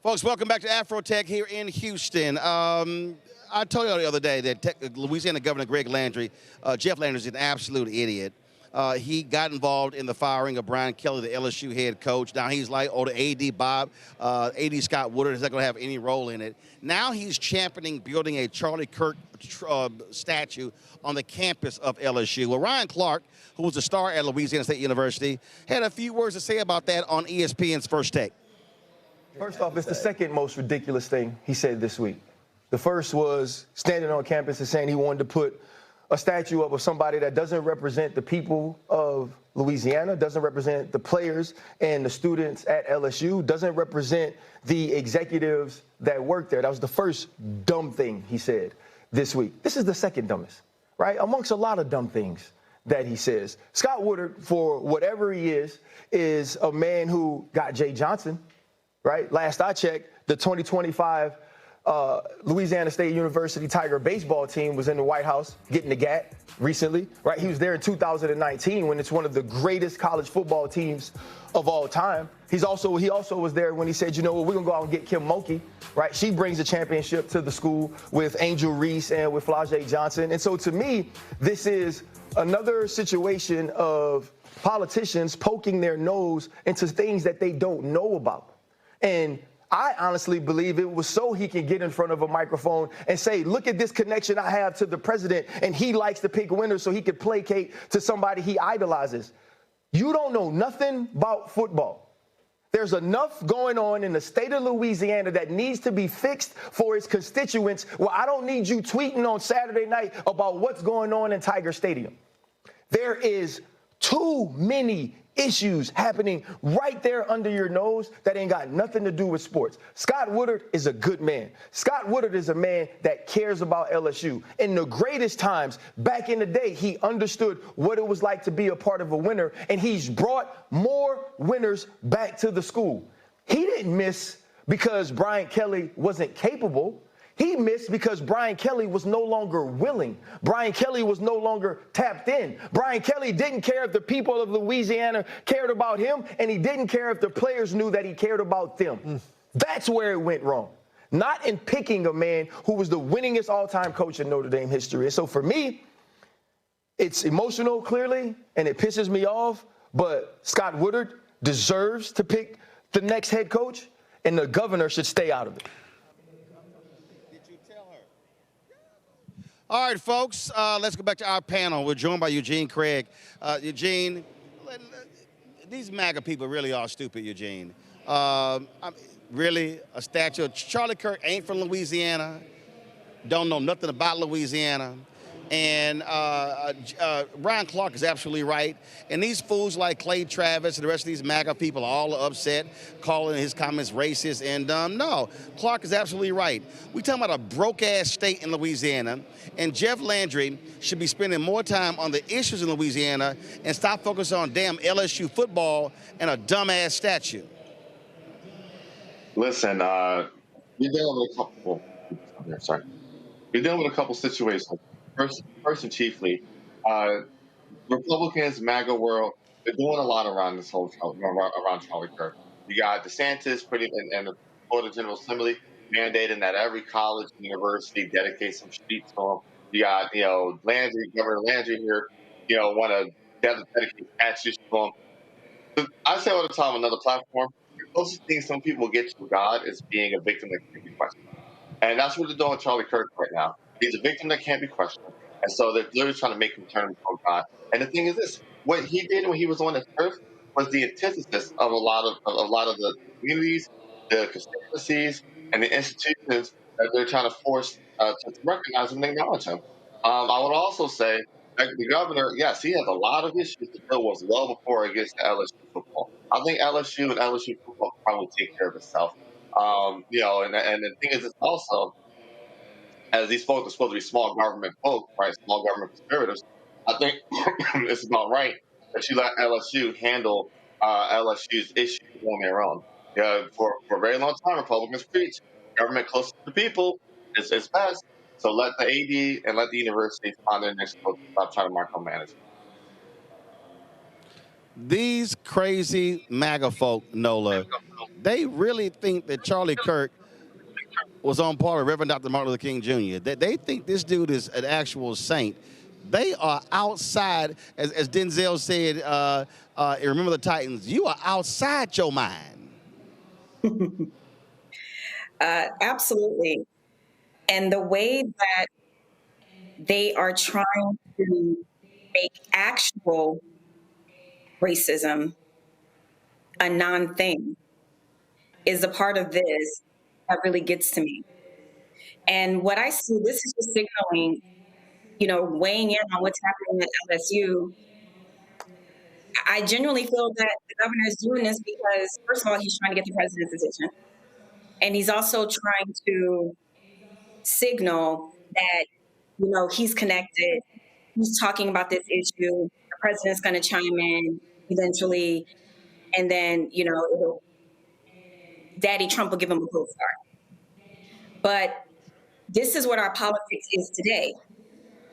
Folks, welcome back to Afro Tech here in Houston. I told you the other day that Louisiana Governor Jeff Landry is an absolute idiot. He got involved in the firing of Brian Kelly, the LSU head coach. Now he's like, oh, the AD Scott Woodard is not going to have any role in it. Now he's championing building a Charlie Kirk statue on the campus of LSU. Well, Ryan Clark, who was a star at Louisiana State University, had a few words to say about that on ESPN's First Take. First off, it's the second most ridiculous thing he said this week. The first was standing on campus and saying he wanted to put a statue up of somebody that doesn't represent the people of Louisiana, doesn't represent the players and the students at LSU, doesn't represent the executives that work there. That was the first dumb thing he said this week. This is the second dumbest, right? Amongst a lot of dumb things that he says. Scott Woodard, for whatever he is a man who got Jay Johnson, right? Last I checked, the 2025 Louisiana State University Tiger baseball team was in the White House getting the GAT recently, right? He was there in 2019 when it's one of the greatest college football teams of all time. He also was there when he said, you know what, we're going to go out and get Kim Mulkey, right? She brings a championship to the school with Angel Reese and with Flau'jae Johnson. And so to me, this is another situation of politicians poking their nose into things that they don't know about. And I honestly believe it was so he can get in front of a microphone and say, look at this connection I have to the president, and he likes to pick winners so he could placate to somebody he idolizes. You don't know nothing about football. There's enough going on in the state of Louisiana that needs to be fixed for its constituents. Well, I don't need you tweeting on Saturday night about what's going on in Tiger Stadium. There is too many issues happening right there under your nose that ain't got nothing to do with sports. Scott Woodard is a good man. Scott Woodard is a man that cares about LSU. In the greatest times, back in the day, he understood what it was like to be a part of a winner, and he's brought more winners back to the school. He didn't miss because Brian Kelly wasn't capable. He missed because Brian Kelly was no longer willing. Brian Kelly was no longer tapped in. Brian Kelly didn't care if the people of Louisiana cared about him, and he didn't care if the players knew that he cared about them. That's where it went wrong. Not in picking a man who was the winningest all-time coach in Notre Dame history. And so for me, it's emotional, clearly, and it pisses me off, but Scott Woodard deserves to pick the next head coach, and the governor should stay out of it. All right, folks, let's go back to our panel. We're joined by Eugene Craig. Eugene, these MAGA people really are stupid, Eugene. Really, a statue of Charlie Kirk ain't from Louisiana, don't know nothing about Louisiana. And Brian Clark is absolutely right. And these fools like Clay Travis and the rest of these MAGA people are all upset, calling his comments racist. And no, Clark is absolutely right. We're talking about a broke-ass state in Louisiana, and Jeff Landry should be spending more time on the issues in Louisiana and stop focusing on damn LSU football and a dumbass statue. Listen, you're dealing with a couple. You're dealing with a couple situations. First and chiefly, Republicans, MAGA world, they're doing a lot around this whole around Charlie Kirk. You got DeSantis and the Florida General Assembly mandating that every college and university dedicate some streets to him. You got, Landry, Governor Landry here, want to dedicate statues to him. So I say all the time on another platform, the closest thing some people get to God is being a victim that can't be questioned. And that's what they're doing with Charlie Kirk right now. He's a victim that can't be questioned. And so they're literally trying to make him turn from God. And the thing is this, what he did when he was on this earth was the antithesis of a lot of the communities, the constituencies, and the institutions that they're trying to force to recognize him and acknowledge him. I would also say that the governor, yes, he has a lot of issues to deal with well before it gets to LSU football. I think LSU and LSU football probably take care of itself. And the thing is, it's also, as these folks are supposed to be small government folk, right, small government conservatives, I think it's about right that you let LSU handle LSU's issues on their own. For a very long time, Republicans preach government close to the people is best. So let the AD and let the universities find their next book. Stop trying to micromanage. These crazy MAGA folk, Nola, they really think that Charlie Kirk was on par with Reverend Dr. Martin Luther King Jr. They think this dude is an actual saint. They are outside, as Denzel said, in Remember the Titans, you are outside your mind. Absolutely. And the way that they are trying to make actual racism a non-thing is a part of this that really gets to me. And what I see, this is just signaling, weighing in on what's happening at LSU. I genuinely feel that the governor is doing this because, first of all, he's trying to get the president's attention. And he's also trying to signal that, he's connected. He's talking about this issue. The president's going to chime in eventually. And then, Daddy Trump will give him a gold star. But this is what our politics is today.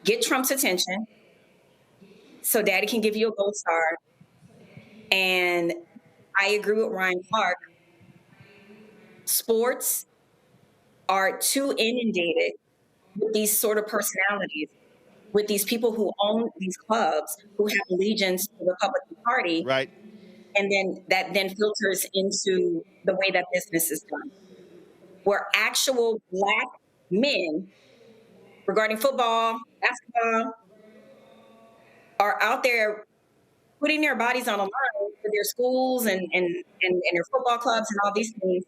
Get Trump's attention so Daddy can give you a gold star. And I agree with Ryan Clark. Sports are too inundated with these sort of personalities, with these people who own these clubs, who have allegiance to the Republican Party. Right. And then that filters into the way that business is done, where actual Black men regarding football, basketball, are out there putting their bodies on the line for their schools and their football clubs and all these things.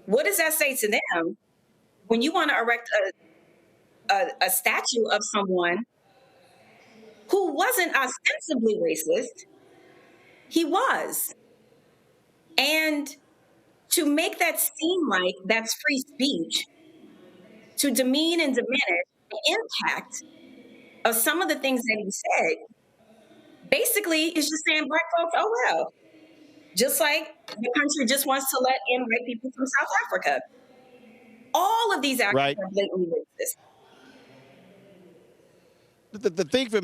What does that say to them when you want to erect a statue of someone who wasn't ostensibly racist? He was. And to make that seem like that's free speech, to demean and diminish the impact of some of the things that he said, basically is just saying Black folks, oh well. Just like the country just wants to let in white people from South Africa. All of these actions are blatantly racist. The thing for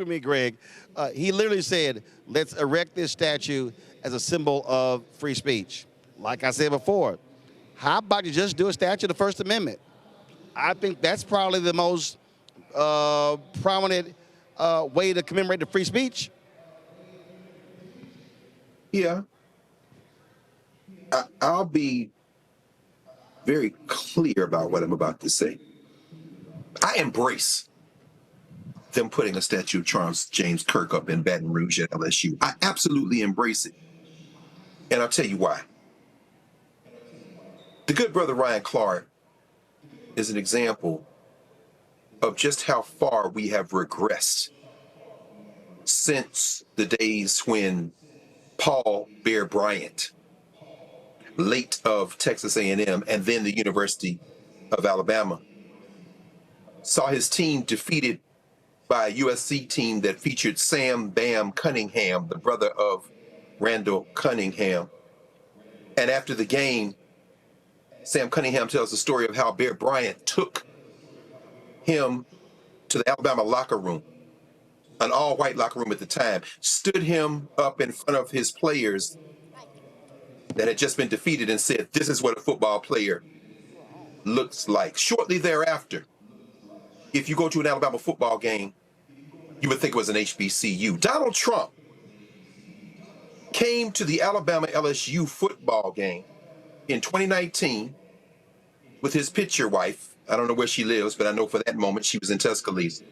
me, Greg, he literally said, let's erect this statue as a symbol of free speech. Like I said before, how about you just do a statue of the First Amendment? I think that's probably the most prominent way to commemorate the free speech. Yeah. I'll be very clear about what I'm about to say. I embrace them putting a statue of Charles James Kirk up in Baton Rouge at LSU. I absolutely embrace it. And I'll tell you why. The good brother Ryan Clark is an example of just how far we have regressed since the days when Paul Bear Bryant, late of Texas A&M and then the University of Alabama, saw his team defeated by a USC team that featured Sam Bam Cunningham, the brother of Randall Cunningham. And after the game, Sam Cunningham tells the story of how Bear Bryant took him to the Alabama locker room, an all-white locker room at the time, stood him up in front of his players that had just been defeated and said, this is what a football player looks like. Shortly thereafter, if you go to an Alabama football game, you would think it was an HBCU. Donald Trump came to the Alabama LSU football game in 2019 with his picture wife. I don't know where she lives, but I know for that moment she was in Tuscaloosa.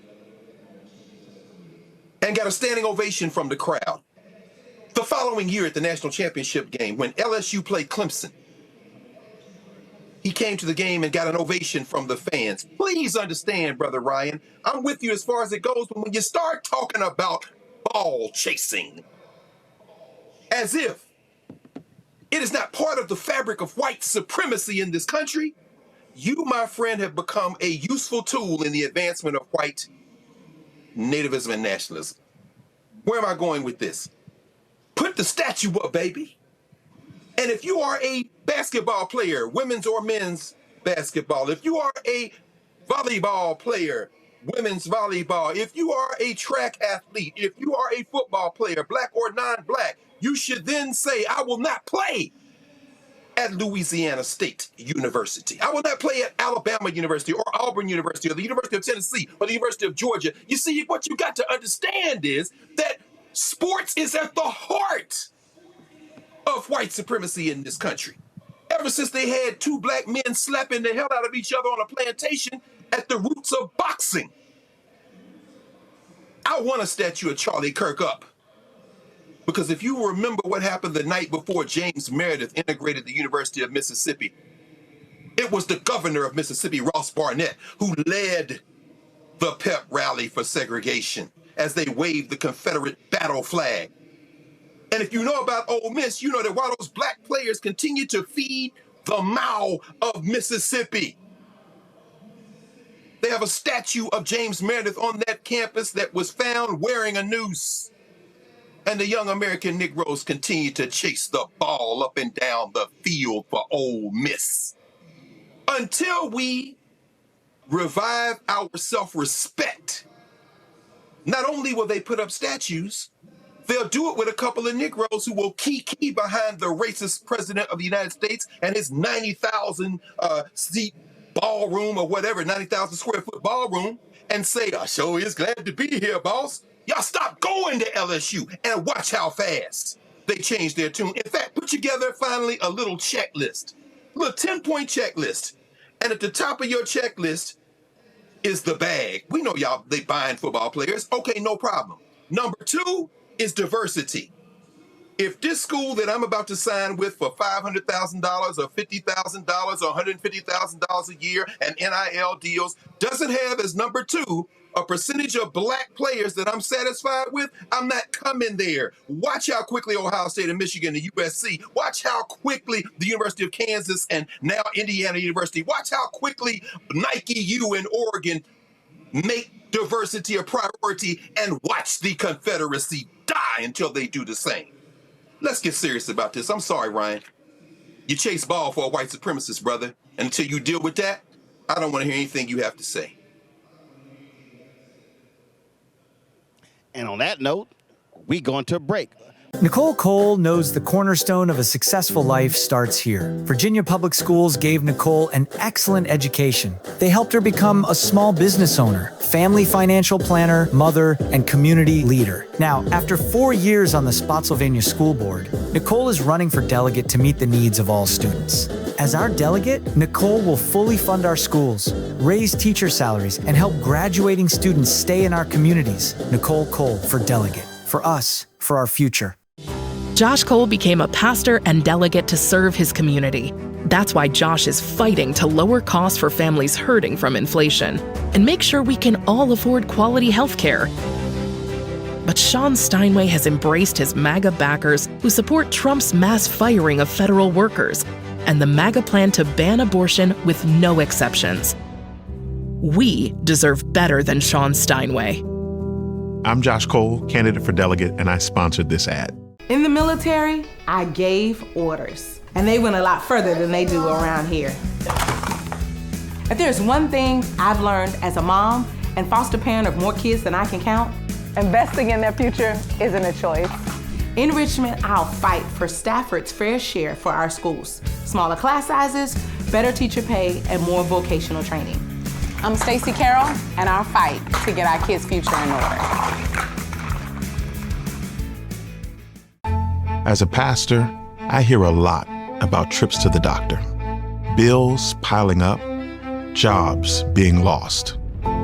And got a standing ovation from the crowd. The following year at the national championship game, when LSU played Clemson, he came to the game and got an ovation from the fans. Please understand, Brother Ryan, I'm with you as far as it goes, but when you start talking about ball chasing, as if it is not part of the fabric of white supremacy in this country, you, my friend, have become a useful tool in the advancement of white nativism and nationalism. Where am I going with this? Put the statue up, baby. And if you are a basketball player, women's or men's basketball, if you are a volleyball player, women's volleyball, if you are a track athlete, if you are a football player, black or non-black, you should then say, I will not play at Louisiana State University. I will not play at Alabama University or Auburn University or the University of Tennessee or the University of Georgia. You see, what you got to understand is that sports is at the heart of white supremacy in this country. Ever since they had two black men slapping the hell out of each other on a plantation at the roots of boxing. I want a statue of Charlie Kirk up. Because if you remember what happened the night before James Meredith integrated the University of Mississippi, it was the governor of Mississippi, Ross Barnett, who led the pep rally for segregation as they waved the Confederate battle flag. And if you know about Ole Miss, you know that while those black players continue to feed the maw of Mississippi, they have a statue of James Meredith on that campus that was found wearing a noose. And the young American Negroes continue to chase the ball up and down the field for Ole Miss. Until we revive our self-respect, not only will they put up statues, they'll do it with a couple of Negroes who will key behind the racist president of the United States and his 90,000 seat ballroom or whatever, 90,000 square foot ballroom, and say, I sure is glad to be here, boss. Y'all stop going to LSU and watch how fast they change their tune. In fact, put together finally a little checklist, a little 10-point checklist. And at the top of your checklist is the bag. We know y'all, they buying football players. Okay, no problem. Number 2 is diversity. If this school that I'm about to sign with for $500,000 or $50,000 or $150,000 a year and NIL deals doesn't have as number 2 a percentage of black players that I'm satisfied with, I'm not coming there. Watch how quickly Ohio State and Michigan and USC, watch how quickly the University of Kansas and now Indiana University, watch how quickly Nike U in Oregon make diversity a priority, and watch the Confederacy die until they do the same. Let's get serious about this. I'm sorry, Ryan. You chase ball for a white supremacist, brother. And until you deal with that, I don't want to hear anything you have to say. And on that note, we going to a break. Nicole Cole knows the cornerstone of a successful life starts here. Virginia Public Schools gave Nicole an excellent education. They helped her become a small business owner, family financial planner, mother, and community leader. Now, after 4 years on the Spotsylvania School Board, Nicole is running for delegate to meet the needs of all students. As our delegate, Nicole will fully fund our schools, raise teacher salaries, and help graduating students stay in our communities. Nicole Cole for delegate. For us, for our future. Josh Cole became a pastor and delegate to serve his community. That's why Josh is fighting to lower costs for families hurting from inflation and make sure we can all afford quality health care. But Sean Steinway has embraced his MAGA backers who support Trump's mass firing of federal workers and the MAGA plan to ban abortion with no exceptions. We deserve better than Sean Steinway. I'm Josh Cole, candidate for delegate, and I sponsored this ad. In the military, I gave orders, and they went a lot further than they do around here. If there's one thing I've learned as a mom and foster parent of more kids than I can count, investing in their future isn't a choice. In Richmond, I'll fight for Stafford's fair share for our schools. Smaller class sizes, better teacher pay, and more vocational training. I'm Stacey Carroll, and I'll fight to get our kids' future in order. As a pastor, I hear a lot about trips to the doctor, bills piling up, jobs being lost.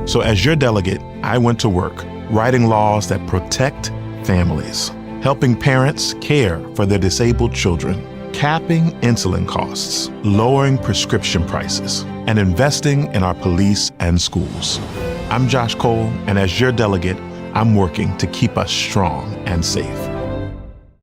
So as your delegate, I went to work writing laws that protect families, helping parents care for their disabled children, capping insulin costs, lowering prescription prices, and investing in our police and schools. I'm Josh Cole, and as your delegate, I'm working to keep us strong and safe.